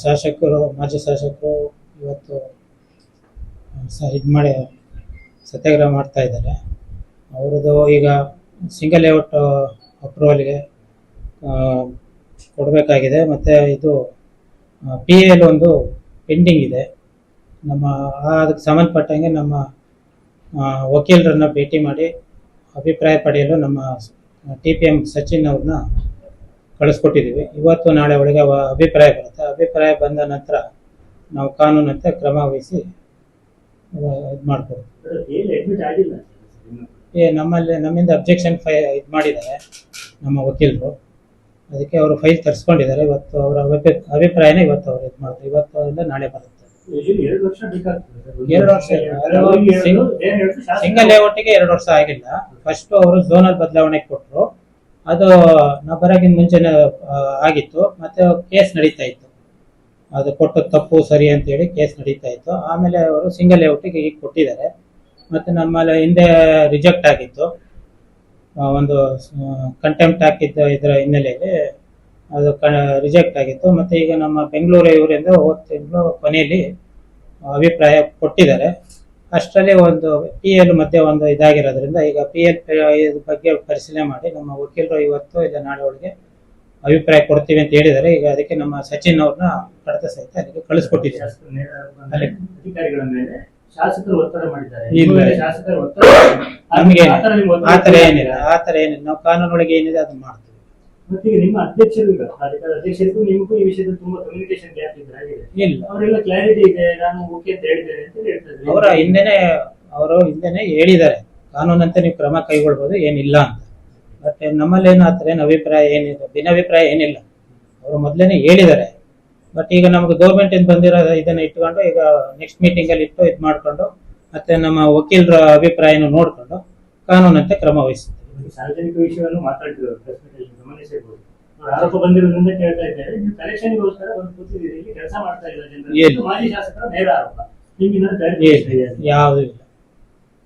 ಶಾಸಕರು ಮಾಜಿ ಶಾಸಕರು ಇವತ್ತು ಇದು ಮಾಡಿ ಸತ್ಯಾಗ್ರಹ ಮಾಡ್ತಾ ಇದ್ದಾರೆ. ಅವ್ರದ್ದು ಈಗ ಸಿಂಗಲ್ ಲೇಔಟ್ ಅಪ್ರೂವಲ್ಗೆ ಕೊಡಬೇಕಾಗಿದೆ. ಮತ್ತು ಇದು PL ಒಂದು ಪೆಂಡಿಂಗ್ ಇದೆ. ಅದಕ್ಕೆ ಸಂಬಂಧಪಟ್ಟಂಗೆ ನಮ್ಮ ವಕೀಲರನ್ನ ಭೇಟಿ ಮಾಡಿ ಅಭಿಪ್ರಾಯ ಪಡೆಯಲು ನಮ್ಮ TPM ಸಚಿನ್ ಅವ್ರನ್ನ ಕಳಿಸ್ಕೊಟ್ಟಿದ್ದೀವಿ. ಇವತ್ತು ನಾಳೆ ಒಳಗೆ ಅಭಿಪ್ರಾಯ ಬರುತ್ತೆ. ಅಭಿಪ್ರಾಯ ಬಂದ ನಂತರ ನಾವು ಕಾನೂನಂತೆ ಕ್ರಮ ವಹಿಸಿ ಇದು ಮಾಡ್ಬೋದು. ನಮ್ಮಿಂದ ಅಬ್ಜೆಕ್ಷನ್ ಇದು ಮಾಡಿದ್ದಾರೆ ನಮ್ಮ ವಕೀಲರು. ಅದಕ್ಕೆ ಅವರು ಫೈಲ್ ತರಿಸ್ಕೊಂಡಿದ್ದಾರೆ. ಇವತ್ತು ಅವರ ಅಭಿಪ್ರಾಯನ ಇವತ್ತು ಅವ್ರು ಇದು ಮಾಡ್ತಾರೆ. ಇವತ್ತು ಇಲ್ಲ ನಾಳೆ ಬರುತ್ತೆ. 2 ವರ್ಷ ಸಿಂಗಲ್ ಲೇಔಟಿಗೆ 2 ವರ್ಷ ಆಗಿಲ್ಲ. ಫಸ್ಟ್ ಅವರು ಝೋನಲ್ ಬದಲಾವಣೆ ಕೊಟ್ಟರು. ಅದು ನಾವು ಬರೋಕ್ಕಿಂತ ಮುಂಚೆನೇ ಆಗಿತ್ತು. ಮತ್ತೆ ಕೇಸ್ ನಡೀತಾ ಇತ್ತು. ಅದು ಕೊಟ್ಟ ತಪ್ಪು ಸರಿ ಅಂತೇಳಿ ಕೇಸ್ ನಡೀತಾ ಇತ್ತು. ಆಮೇಲೆ ಅವರು ಸಿಂಗಲ್ ಲೇಔಟಿಗೆ ಈಗ ಕೊಟ್ಟಿದ್ದಾರೆ. ಮತ್ತು ನಮ್ಮಲ್ಲಿ ಹಿಂದೆ ರಿಜೆಕ್ಟ್ ಆಗಿತ್ತು. ಒಂದು ಕಂಟೆಂಪ್ಟ್ ಹಾಕಿದ್ದ ಇದರ ಹಿನ್ನೆಲೆಯಲ್ಲಿ ಅದು ರಿಜೆಕ್ಟ್ ಆಗಿತ್ತು. ಮತ್ತು ಈಗ ನಮ್ಮ ಬೆಂಗಳೂರು ಇವರಿಂದ ಹೋದ ತಿಂಗಳು ಕೊನೆಯಲ್ಲಿ ಅಭಿಪ್ರಾಯ ಕೊಟ್ಟಿದ್ದಾರೆ. ಅಷ್ಟರಲ್ಲಿ ಒಂದು PL ಮಧ್ಯೆ ಒಂದು ಇದಾಗಿರೋದ್ರಿಂದ ಈಗ PL ಬಗ್ಗೆ ಪರಿಶೀಲನೆ ಮಾಡಿ ನಮ್ಮ ವಕೀಲರು ಇವತ್ತು ಇಲ್ಲ ನಾಳೆ ಒಳಗೆ ಅಭಿಪ್ರಾಯ ಕೊಡ್ತೀವಿ ಅಂತ ಹೇಳಿದ್ದಾರೆ. ಈಗ ಅದಕ್ಕೆ ನಮ್ಮ ಸಚಿನ್ ಅವ್ರನ್ನ ಕಡತ ಸಹಿತ ಅದಕ್ಕೆ ಕಳಿಸ್ಕೊಟ್ಟಿದ್ದಾರೆ. ನಮಗೆ ಆತರ ಏನಿಲ್ಲ ನಾವು ಕಾನೂನೊಳಗೆ ಏನಿದೆ ಅದನ್ನ ಮಾಡ್ತೀವಿ. ನಿಮ್ಮ ಅಧ್ಯಕ್ಷರಿಗೂ ನಿಮಗೂ ಈ ವಿಷಯದಲ್ಲಿ ತುಂಬಾ ಕಮ್ಯುನಿಕೇಶನ್ ಗ್ಯಾಪ್ ಇಲ್ಲ, ಅವರೆಲ್ಲ ಕ್ಲಾರಿಟಿ ಇದೆ, ನಾನು ಓಕೆ ಅಂತ ಹೇಳಿದ್ದೇನೆ ಅಂತ ಹೇಳ್ತಾರೆ. ಅವರು ಹಿಂದೆನೆ ಹೇಳಿದ್ದಾರೆ ಕಾನೂನಂತೆ ನೀವು ಕ್ರಮ ಕೈಗೊಳ್ಬೋದು, ಏನಿಲ್ಲ ಅಂತ. ಬಟ್ ನಮ್ಮಲ್ಲೇನು ಆತರ ಏನು ಅಭಿಪ್ರಾಯ ಏನಿದೆ, ಭಿನ್ನಾಭಿಪ್ರಾಯ ಏನಿಲ್ಲ. ಅವರು ಮೊದಲೇನೆ ಹೇಳಿದ್ದಾರೆ. ಬಟ್ ಈಗ ನಮ್ಗೆ ಗೌರ್ಮೆಂಟ್ ಇಂದ ಬಂದಿರೋ ಇದನ್ನ ಇಟ್ಕೊಂಡು ಈಗ ನೆಕ್ಸ್ಟ್ ಮೀಟಿಂಗ್ ಅಲ್ಲಿ ಇಟ್ಟು ಇದು ಮಾಡ್ಕೊಂಡು ಮತ್ತೆ ನಮ್ಮ ವಕೀಲರ ಅಭಿಪ್ರಾಯನ ನೋಡ್ಕೊಂಡು ಕಾನೂನಂತೆ ಕ್ರಮ ವಹಿಸ್ತೀವಿ. ಸಾರ್ವಜನಿಕ ವಿಷಯವನ್ನು ಮಾತಾಡ್ತಿದ್ರು, ಗಮನಿಸಬಹುದು. ಆರೋಪ ಬಂದಿರೋದ್ರಿಂದ ಕೇಳ್ತಾ ಇದ್ದಾರೆ, ನೀವು ಕಲೆಕ್ಷನ್ಗೋಸ್ಕರ ಒಂದು ಕೂತಿದ್ದೀರಿ, ಇಲ್ಲಿ ಕೆಲಸ ಮಾಡ್ತಾ ಇಲ್ಲ ಜನರು. ಮಾಜಿ ಶಾಸಕರ ನೇರ ಆರೋಪ ಯಾವುದು ಇಲ್ಲ,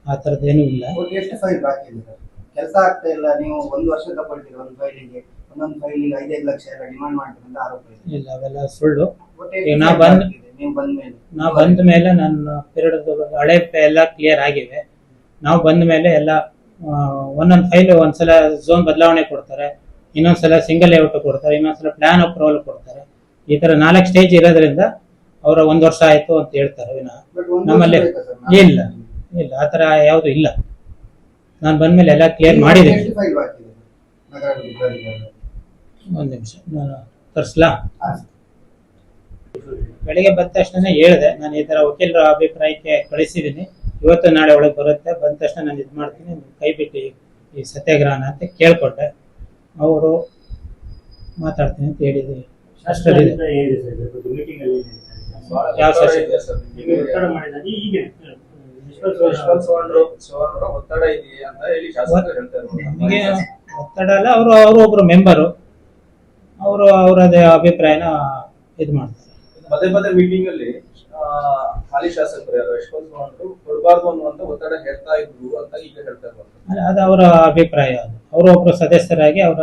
ಆ ತರದ್ದೇನು ಇಲ್ಲ. ಎಷ್ಟು ಫೈಲ್ ಬಾಕಿ ಇದೆ ಸರ್? ಕೆಲಸ ಆಗ್ತಾ ಇಲ್ಲ, ನೀವು 1 ವರ್ಷ ತಗೊಳ್ತೀರಿ ಒಂದು ಫೈಲಿಗೆ, ಒಂದೊಂದು ಫೈಲಿಗೆ 5-5 ಲಕ್ಷ ಎಲ್ಲ ಡಿಮಾಂಡ್ ಮಾಡ್ತೀರಿ ಅಂತ ಆರೋಪ ಇದೆ. ಇಲ್ಲ, ಅವೆಲ್ಲ ಸುಳ್ಳು. ನಾವು ಬಂದ ಮೇಲೆ ನನ್ನ ಪೀರಿಯಡ್ ಹಳೆ ಎಲ್ಲ ಕ್ಲಿಯರ್ ಆಗಿವೆ. ನಾವು ಬಂದ ಮೇಲೆ ಎಲ್ಲ ಒಂದೊಂದು ಫೈಲ್ ಒಂದ್ಸಲ ಝೋನ್ ಬದಲಾವಣೆ ಕೊಡ್ತಾರೆ, ಇನ್ನೊಂದ್ಸಲ ಸಿಂಗಲ್ ಲೇಔಟ್ ಕೊಡ್ತಾರೆ, ಇನ್ನೊಂದ್ಸಲ ಪ್ಲಾನ್ ಅಪ್ರೂವಲ್ ಕೊಡ್ತಾರೆ. ಈ ತರ 4 ಸ್ಟೇಜ್ ಇರೋದ್ರಿಂದ ಅವರ 1 ವರ್ಷ ಆಯ್ತು ಅಂತ ಹೇಳ್ತಾರೆ. ನಮ್ಮಲ್ಲಿ ಇಲ್ಲ ಆತರ ಯಾವುದು ಇಲ್ಲ. ನಾನು ಬಂದ್ಮೇಲೆ ಎಲ್ಲ ಕ್ಲಿಯರ್ ಮಾಡಿದ್ದೀನಿ. ಒಂದು ನಿಮಿಷ ನಾನು ತರಿಸ್ಲಾ? ಬೆಳಿಗ್ಗೆ ಬಂದ ತಕ್ಷಣ ಹೇಳಿದೆ, ನಾನು ಈ ತರ ವಕೀಲರ ಅಭಿಪ್ರಾಯಕ್ಕೆ ಕಳಿಸಿದ್ದೀನಿ, ಇವತ್ತು ನಾಳೆ ಒಳಗೆ ಬರುತ್ತೆ. ಬಂದ ತಕ್ಷಣ ನಾನು ಇದು ಮಾಡ್ತೀನಿ, ಕೈ ಬಿಟ್ಟು ಈ ಸತ್ಯಾಗ್ರಹನ ಅಂತ ಕೇಳ್ಕೊಂಡೆ. ಅವರು ಮಾತಾಡ್ತೀನಿ ಅಂತ ಹೇಳಿದ್ವಿ. ಅಷ್ಟರಲ್ಲಿ ಯಾವ ನಮಗೆ ಒತ್ತಡ ಅಲ್ಲ, ಅವರು ಒಬ್ರು ಮೆಂಬರು, ಅವರದೇ ಅಭಿಪ್ರಾಯನ ಇದು ಮಾಡ್ತಾರೆ. ಪದೇ ಮೀಟಿಂಗ್ ಅಲ್ಲಿ ಹಾಲಿ ಶಾಸಕರು ಯಶವಂತ್ ಚವ್ಹಾಣ್ ಕೊಡಬಾರ್ದು ಅನ್ನುವಂತ ಒತ್ತಡ ಹೇಳ್ತಾ ಇದ್ರು ಅಂತ ಈಗ ಹೇಳ್ತಾ ಇದ್ದಾರೆ. ಅದು ಅವರ ಅಭಿಪ್ರಾಯ. ಅವರು ಒಬ್ರು ಸದಸ್ಯರಾಗಿ ಅವರ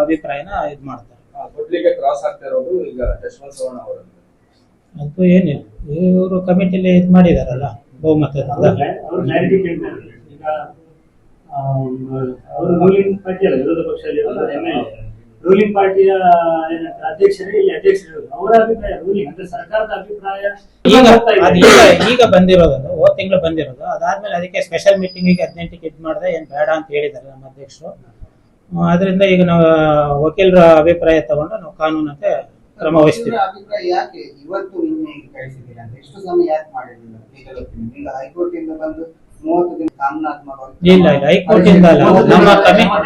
ಅಭಿಪ್ರಾಯನ ಇದು ಮಾಡ್ತಾರೆ. ಕೊಡ್ಲಿಕ್ಕೆ ಕ್ರಾಸ್ ಆಗ್ತಾ ಇರೋದು ಈಗ ಯಶವಂತ್ ಚವ್ಹಾಣ್ ಅವರನ್ನು. ಅದು ಏನಿಲ್ಲ, ಇವರು ಕಮಿಟಿಲಿ ಇದು ಮಾಡಿದಾರಲ್ಲ ಬಹುಮತದಿಂದ. ರೂಲಿಂಗ್ ಪಾರ್ಟಿಯ ಅಧ್ಯಕ್ಷರೇ ಇಲ್ಲಿ ಅಧ್ಯಕ್ಷರು, ಅವರ ಅಭಿಪ್ರಾಯ ರೂಲಿಂಗ್ ಅಂದ್ರೆ ಸರ್ಕಾರದ ಅಭಿಪ್ರಾಯ ಈಗ ಬಂದಿರೋದು, ಹೋದ ತಿಂಗಳು ಬಂದಿರೋದು. ಅದಾದ್ಮೇಲೆ ಅದಕ್ಕೆ ಸ್ಪೆಷಲ್ ಮೀಟಿಂಗಿಗೆ 18ಕ್ಕೆ ಇದು ಮಾಡಿದೆ, ಏನ್ ಬೇಡ ಅಂತ ಹೇಳಿದ್ದಾರೆ ನಮ್ಮ ಅಧ್ಯಕ್ಷರು. ಅದರಿಂದ ಈಗ ನಾವು ವಕೀಲರ ಅಭಿಪ್ರಾಯ ತಗೊಂಡು ನಾವು ಕಾನೂನಂತೆ ಕ್ರಮ ವಹಿಸ್ತೀವಿ. ಅಭಿಪ್ರಾಯ ಯಾಕೆ ಇವತ್ತು ನಿನ್ನೆ ಕಳಿಸಿದ್ದೀರಿ ಅಂತ ಎಷ್ಟು ಸಮಯ ಯಾಕೆ ಮಾಡಿರಲಿಲ್ಲ? ಈಗ ಹೈಕೋರ್ಟ್ ಇಂದ ಬಂದು 30 ದಿನ ಕಾನೂನಾತ್ಮಕವಾಗಿ ಇಲ್ಲ ಹೈಕೋರ್ಟ್ ಇಂದ ಅಲ್ಲ,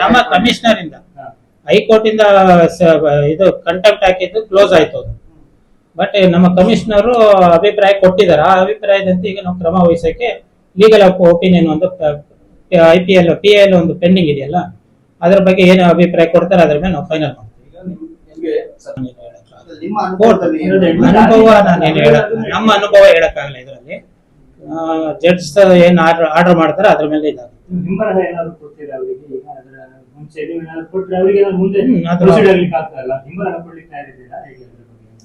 ನಮ್ಮ ಕಮಿಷನರ್ ಇಂದ. ಹೈಕೋರ್ಟ್ ಇಂದ ಇದು ಕಂಟೆಂಪ್ಟ್ ಹಾಕಿದ್ದು ಕ್ಲೋಸ್ ಆಯ್ತು ಅದು. ಬಟ್ ನಮ್ಮ ಕಮಿಷನರು ಅಭಿಪ್ರಾಯ ಕೊಟ್ಟಿದ್ದಾರೆ. ಆ ಅಭಿಪ್ರಾಯದಂತೆ ಈಗ ನಾವು ಕ್ರಮ ವಹಿಸಕ್ಕೆ ಲೀಗಲ್ ಒಪಿನಿಯನ್ ಒಂದು PL ಒಂದು ಪೆಂಡಿಂಗ್ ಇದೆಯಲ್ಲ, ಅದ್ರ ಬಗ್ಗೆ ಏನು ಅಭಿಪ್ರಾಯ ಕೊಡ್ತಾರೆ ಅದ್ರ ಮೇಲೆ ನಾವು ಫೈನಲ್ ಮಾಡ್ತೀವಿ. ನಮ್ಮ ಅನುಭವ ಹೇಳಕ್ಕಾಗಲ್ಲ ಇದರಲ್ಲಿ. ಜಡ್ಜ್ ಏನ್ ಆರ್ಡರ್ ಮಾಡ್ತಾರೆ ಅದ್ರ ಮೇಲೆ ಇದಾಗುತ್ತೆ.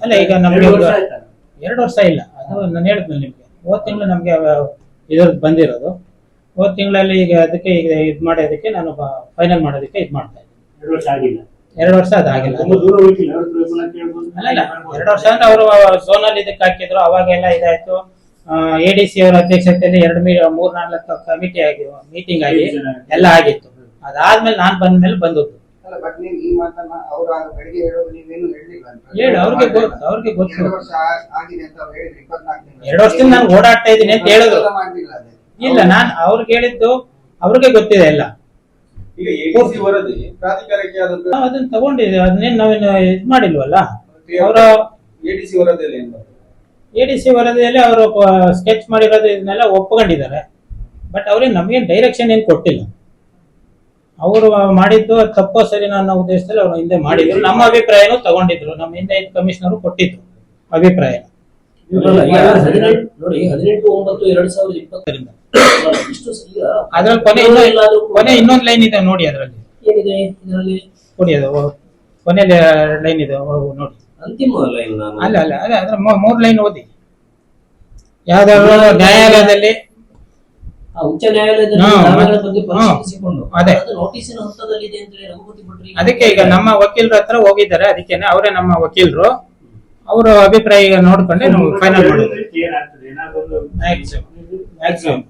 ಅಲ್ಲ ಈಗ ನಮ್ಗೆ 2 ವರ್ಷ ಆಯ್ತಾ? 2 ವರ್ಷ ಇಲ್ಲ, ಅದು ನಾನು ಹೇಳಿದ್ಮೇಲೆ ನಿಮ್ಗೆ ಹೋದ ತಿಂಗಳು ನಮ್ಗೆ ಇದ್ರದ್ದು ಬಂದಿರೋದು. ಹೋದ ತಿಂಗಳಲ್ಲಿ ಈಗ ಅದಕ್ಕೆ ಈಗ ಇದು ಮಾಡೋದಕ್ಕೆ ನಾನು ಫೈನಲ್ ಮಾಡೋದಕ್ಕೆ ಇದು ಮಾಡ್ತಾ ಇದ್ದೀನಿ. 2 ವರ್ಷ ಆಗಿಲ್ಲ. 2 ವರ್ಷ ಅದಾಗಿಲ್ಲ. ತುಂಬಾ ದೂರ ಹೋಗಿಲ್ಲ, ಅವ್ರ ಹತ್ರ ಪುನಃ ಕೇಳ್ಬೋದು. ಅಲ್ಲ 2 ವರ್ಷ ಅಂದ್ರೆ ಅವರು ಝೋನಲ್ ಇದಕ್ಕೆ ಹಾಕಿದ್ರು, ಅವಾಗೆಲ್ಲ ಇದಾಯ್ತು. ADC ಅವರ ಅಧ್ಯಕ್ಷತೆಯಲ್ಲಿ 3-4 ಕಮಿಟಿ ಆಗಿದ್ವು, ಮೀಟಿಂಗ್ ಆಗಿ ಎಲ್ಲ ಆಗಿತ್ತು. ಅದಾದ್ಮೇಲೆ ನಾನ್ ಬಂದ್ಮೇಲೆ ಬಂದದ್ದು. ಅಲ್ಲ ಬಟ್ ನೀವು ಈ ಮಾತನ್ನ ಅವ್ರು ಆಗ ಬೆಳಿಗ್ಗೆ ಹೇಳೋದು ನೀವೇನು ಹೇಳಿಲ್ಲ ಅಂತ. ಹೇಳಿ ಅವ್ರಿಗೆ ಗೊತ್ತು 2 ವರ್ಷ ಆಗಿದೆ ಅಂತ ಅವ್ರು ಹೇಳಿದ್ರು. 24 ತಿಂಗಳು 2 ವರ್ಷದಿಂದ ನಾನು ಓಡಾಡ್ತಾ ಇದ್ದೀನಿ ಅಂತ ಹೇಳಿದ್ರು. ಮಾಡ್ಲಿಲ್ಲ ಅದೇ. ಇಲ್ಲ, ನಾನ್ ಅವ್ರಿಗೆ ಹೇಳಿದ್ದು ಅವ್ರಿಗೆ ಗೊತ್ತಿದೆ ಎಲ್ಲ. ಈಗ ADC ವರದಿ ಪ್ರಾಧಿಕಾರಕ್ಕೆ ಆದದ್ದು ನಾವು ಅದನ್ನ ತಗೊಂಡಿದ್ವಿ, ಅದನ್ನೇನು ನಾವೇನು ಇದು ಮಾಡಿಲ್ವಲ್ಲ. ಅವರ ADC ವರದಿಯಲ್ಲಿ ಏನು ಬರ್ತದೆ? ADC ವರದಿಯಲ್ಲಿ ಅವರು ಸ್ಕೆಚ್ ಮಾಡಿರೋದು ಇದನ್ನೆಲ್ಲ ಒಪ್ಕೊಂಡಿದ್ದಾರೆ. ಬಟ್ ಅವ್ರಿಗೆ ನಮಗೆ ಡೈರೆಕ್ಷನ್ ಏನು ಕೊಟ್ಟಿಲ್ಲ. ಅವರು ಮಾಡಿದ್ದು ತಪ್ಪೋ ಸರಿ ಅನ್ನೋ ಉದ್ದೇಶದಲ್ಲಿ ಅವರು ಹಿಂದೆ ಮಾಡಿದ್ರು. ನಮ್ಮ ಅಭಿಪ್ರಾಯನೂ ತಗೊಂಡಿದ್ರು, ನಮ್ಮ ಹಿಂದೆ ಕಮಿಷನರ್ ಕೊಟ್ಟಿದ್ರು ಅಭಿಪ್ರಾಯ. ನೋಡಿ 18/9/2020 ಅದ್ರಲ್ಲಿ ಕೊನೆ ಇನ್ನೊಂದು ಲೈನ್ ಇದೆ ನೋಡಿ, ಅದ್ರಲ್ಲಿ ಏನಿದೆ ಇದರಲ್ಲಿ ಕೊಡಿ, ಅದು ಕೊನೆ ಲೈನ್ ಇದೆ ನೋಡಿ. ಅಂತಿಮ ಲೈನ್ ಅಲ್ಲ ಅದ್ರ 3 ಲೈನ್ ಓದಿ. ಯಾವ್ದಾದ್ರು ನ್ಯಾಯಾಲಯದಲ್ಲಿ ಉಚ್ಚ ನ್ಯಾಯಾಲಯದಲ್ಲಿ ದಾವೆಗಳ ಬಗ್ಗೆ ಪರಿಶೀಲಿಸಿಕೊಂಡು ಅದೇ ಅದು ನೋಟಿಸಿನ ಹಂತದಲ್ಲಿದೆ ಅಂತ ಹೇಳಿ ರಘುಪತಿ ಭಟ್ರಿಗೆ ಅದಕ್ಕೆ ಈಗ ನಮ್ಮ ವಕೀಲರ ಹತ್ರ ಹೋಗಿದ್ದಾರೆ. ಅದಕ್ಕೇನೆ ಅವರೇ ನಮ್ಮ ವಕೀಲರು, ಅವರ ಅಭಿಪ್ರಾಯ ಈಗ ನೋಡ್ಕೊಂಡೆ ನಾವು ಫೈನಲ್ ಮಾಡಿದ್ವಿ. ಕ್ಲಿಯರ್ ಆಗ್ತದೆ. ಏನಾದ್ರು ಮ್ಯಾಕ್ಸಿಮಮ್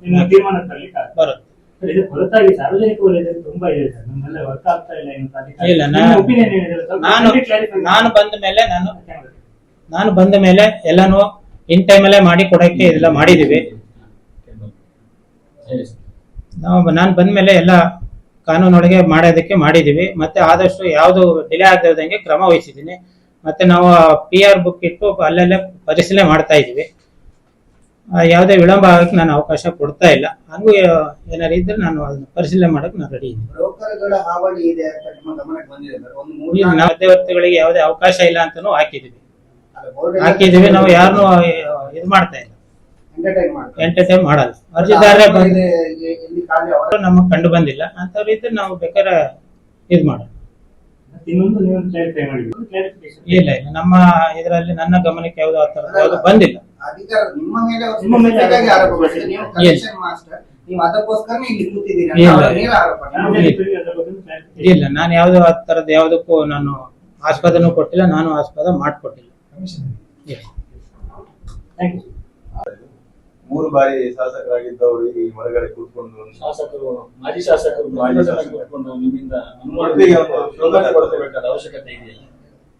ನಿಮ್ಮ ತೀರ್ಮಾನ ತರಲಿಕ್ಕೆ ಆಗ್ತದೆ. ಬರುತ್ತೆ. ಸರ್, ಇದು ಹೊರತಾಗಿ ಸಾರ್ವಜನಿಕ ವಲಯದಲ್ಲಿ ತುಂಬಾ ಇದೆ ಸರ್, ನಮ್ಮೆಲ್ಲ ವರ್ಕ್ ಆಗ್ತಾ ಇಲ್ಲ. ಏನು ಇಲ್ಲ, ಒಪಿನಿಯನ್ ಏನಿದೆ ಸ್ವಲ್ಪ ನಾನು ಬಂದ ಮೇಲೆ ಎಲ್ಲಾನು ಇನ್ ಟೈಮಲ್ಲೇ ಮಾಡಿ ಕೊಡಕ್ಕೆ ಇದೆಲ್ಲ ಮಾಡಿದೀವಿ ನಾನು ಬಂದ ಮೇಲೆ ಎಲ್ಲ ಕಾನೂನೊಳಗೆ ಮಾಡೋದಕ್ಕೆ ಮಾಡಿದೀವಿ. ಮತ್ತೆ ಆದಷ್ಟು ಯಾವುದು ಡಿಲೇ ಆಗದಂಗೆ ಕ್ರಮ ವಹಿಸಿದ್ದೀನಿ. ಮತ್ತೆ ನಾವು PR ಬುಕ್ ಇಟ್ಟು ಅಲ್ಲೆಲ್ಲ ಪರಿಶೀಲನೆ ಮಾಡ್ತಾ ಇದೀವಿ. ಯಾವುದೇ ವಿಳಂಬ ಆಗಕ್ಕೆ ನಾನು ಅವಕಾಶ ಕೊಡ್ತಾ ಇಲ್ಲ. ಹಂಗೂ ಏನಾರು ಇದ್ರೆ ನಾನು ಅದನ್ನ ಪರಿಶೀಲನೆ ಮಾಡಕ್ಕೆ ನಾನು ರೆಡಿ ಇದ್ದೀನಿ. ಬ್ರೋಕರ್ಗಳ ಹಾವಳಿ ಇದೆ ಅಂತ ನಿಮ್ಮ ಗಮನಕ್ಕೆ ಬಂದಿದೆ ಸರ್. ಒಂದು ಈಗ 3-4 ಮಧ್ಯವರ್ತಿಗಳಿಗೆ ಯಾವುದೇ ಅವಕಾಶ ಇಲ್ಲ ಅಂತಾನು ಹಾಕಿದೀವಿ. ಬೋರ್ಡ್ ನಾವು ಯಾರನ್ನು ಇದು ಮಾಡ್ತಾ ಇಲ್ಲ, ಎಂಟರ್ಟೈನ್ ಮಾಡಲ್ಲ. ಅರ್ಜಿದಾರರೇ ಬಂದು ಎಲ್ಲಿ ಖಾಲಿ ಅವರ ನಮಗೆ ಕಂಡು ಬಂದಿಲ್ಲ ಅಂತವ್ರು ಇದ್ರೆ ನಾವು ಬೇಕಾದ್ರೆ ಇದು ಮಾಡೋಣ. ಇನ್ನೊಂದು ನೀವು ಕ್ಲಾರಿಫೈ ಮಾಡಬೇಕು. ಕ್ಲಾರಿಫಿಕೇಶನ್ ಇಲ್ಲ ನಮ್ಮ ಇದರಲ್ಲಿ ನನ್ನ ಗಮನಕ್ಕೆ ಯಾವ್ದು ಆ ಥರದ್ದು ಯಾವ್ದು ಬಂದಿಲ್ಲ. ಅಧಿಕಾರ ನಿಮ್ಮ ಮೇಲೆ ಅವರು ನಿಮ್ಮ ಮೇಲೆ ಸಿಕ್ಕಾಗಿ ಆರೋಪ ಮಾಡಿದ್ರು. ನೀವು ಕಲೆಕ್ಷನ್ ಮಾಸ್ಟರ್, ನೀವು ಅದಕ್ಕೋಸ್ಕರನೇ ಇಲ್ಲಿ ಕೂತಿದ್ದೀರಿ ಅಂತ ಇಲ್ಲ. ಅವರ ಮೇಲೆ ಆರೋಪ ಮಾಡಿದ್ರು. ಇಲ್ಲ, ನಾನು ಯಾವ್ದು ಆ ಥರದ್ದು ಯಾವುದಕ್ಕೂ ನಾನು ಆಸ್ಪದನೂ ಕೊಟ್ಟಿಲ್ಲ, ನಾನು ಆಸ್ಪದ ಮಾಡಿಕೊಟ್ಟಿಲ್ಲ. ಇಲ್ಲ. Thank you. 3 ಬಾರಿ ಶಾಸಕರಾಗಿದ್ದವರು ಈ ಹೊರಗಡೆ ಕೂತ್ಕೊಂಡು ಶಾಸಕರು ಮಾಜಿ ಶಾಸಕರು ಕೂತ್ಕೊಂಡು ನಿಮ್ಮಿಂದ ಒಟ್ಟಿಗೆ ಒಂದು ಶೋಧನೆ ಕೊಡಬೇಕಾದ ಅವಶ್ಯಕತೆ ಇದೆಯಲ್ಲ.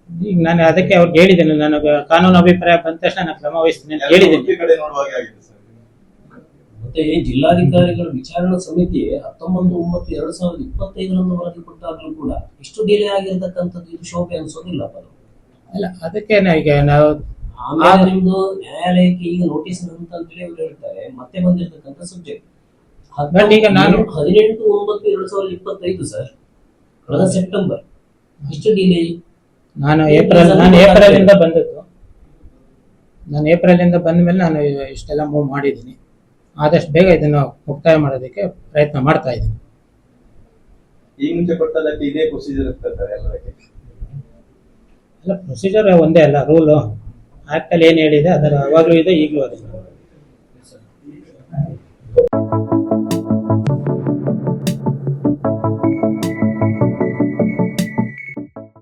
ಈಗ ನಾನು ಅದಕ್ಕೆ ಅವ್ರಿಗೆ ಹೇಳಿದ್ದೀನಿ, ನನಗೆ ಕಾನೂನು ಅಭಿಪ್ರಾಯ ಬಂದ ತಕ್ಷಣ ನಾನು ಕ್ರಮ ವಹಿಸ್ತೀನಿ ಅಂತ ಹೇಳಿದ್ದೀನಿ. ಒಟ್ಟಿ ಕಡೆ ನೋಡುವ ಹಾಗೆ ಆಗಿದೆ ಸರ್. ಮತ್ತೆ ಜಿಲ್ಲಾಧಿಕಾರಿಗಳ ವಿಚಾರಣಾ ಸಮಿತಿ 19/9/2025 ವರದಿ ಕೊಟ್ಟಾಗಲೂ ಕೂಡ ಇಷ್ಟು ಡಿಲೇ ಆಗಿರತಕ್ಕಂಥದ್ದು ಇದು ಶೋಭೆ ಅನ್ಸೋದಿಲ್ಲ. ಅಲ್ಲ, ಅದಕ್ಕೆ ಈಗ ನಾವು ಆಮೇಲೆ ನಿಮ್ದು ನ್ಯಾಯಾಲಯಕ್ಕೆ ಈಗ ನೋಟಿಸ್ ಅಂತ ಹೇಳಿ ಅವ್ರು ಹೇಳ್ತಾರೆ. ಮತ್ತೆ ಬಂದಿರತಕ್ಕಂಥ ಸಬ್ಜೆಕ್ಟ್ ಬಟ್ ಈಗ ನಾನು 18/9/2025 ಸರ್, ಕಳೆದ ಸೆಪ್ಟೆಂಬರ್. ಇಷ್ಟು ಡಿಲೇ. ನಾನು ಏಪ್ರಿಲ್ ಇಂದ ಬಂದದ್ದು. ನಾನು ಏಪ್ರಿಲ್ ಇಂದ ಬಂದ ಮೇಲೆ ನಾನು ಇಷ್ಟೆಲ್ಲ ಮೂವ್ ಮಾಡಿದ್ದೀನಿ. ಆದಷ್ಟು ಬೇಗ ಇದನ್ನು ಮುಕ್ತಾಯ ಮಾಡೋದಕ್ಕೆ ಪ್ರಯತ್ನ ಮಾಡ್ತಾ ಇದ್ದೀನಿ. ಈ ಮುಂಚೆ ಕೊಟ್ಟದಕ್ಕೆ ಇದೇ ಪ್ರೊಸೀಜರ್ ಇರ್ತಾರೆ ಎಲ್ಲದಕ್ಕೆ. ಅಲ್ಲ, ಪ್ರೊಸೀಜರ್ ಒಂದೇ ಅಲ್ಲ, ರೂಲು ಆಕ್ಟಲ್ಲಿ ಏನು ಹೇಳಿದೆ ಅದರ ಅವಾಗಲೂ ಇದೆ, ಈಗಲೂ ಅದೇ.